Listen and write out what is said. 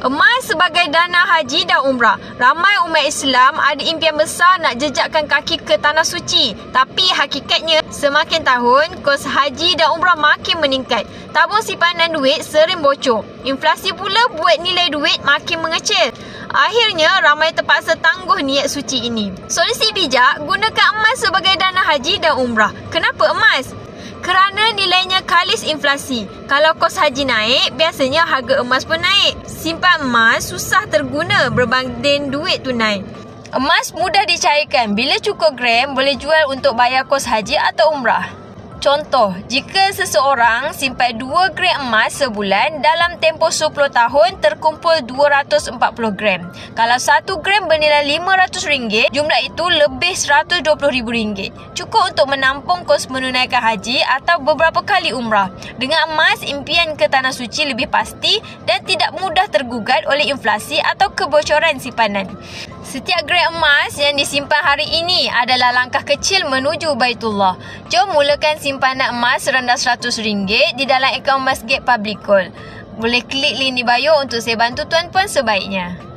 Emas sebagai dana haji dan umrah. Ramai umat Islam ada impian besar nak jejakkan kaki ke Tanah Suci. Tapi hakikatnya, semakin tahun, kos haji dan umrah makin meningkat. Tabung simpanan duit sering bocor. Inflasi pula buat nilai duit makin mengecil. Akhirnya, ramai terpaksa tangguh niat suci ini. Solusi bijak, gunakan emas sebagai dana haji dan umrah. Kenapa emas? Kerana nilainya kalis inflasi. Kalau kos haji naik, biasanya harga emas pun naik. Simpan emas susah terguna berbanding duit tunai. Emas mudah dicairkan. Bila cukup gram, boleh jual untuk bayar kos haji atau umrah. Contoh, jika seseorang simpan 2 gram emas sebulan, dalam tempoh 10 tahun terkumpul 240 gram. Kalau 1 gram bernilai RM500, jumlah itu lebih RM120,000. Cukup untuk menampung kos menunaikan haji atau beberapa kali umrah. Dengan emas, impian ke Tanah Suci lebih pasti dan tidak mudah tergugat oleh inflasi atau kebocoran simpanan. Setiap gram emas yang disimpan hari ini adalah langkah kecil menuju Baitullah. Jom mulakan simpanan emas serendah RM100 di dalam akaun Masjid Public Gold. Boleh klik link di bio untuk saya bantu tuan-puan sebaiknya.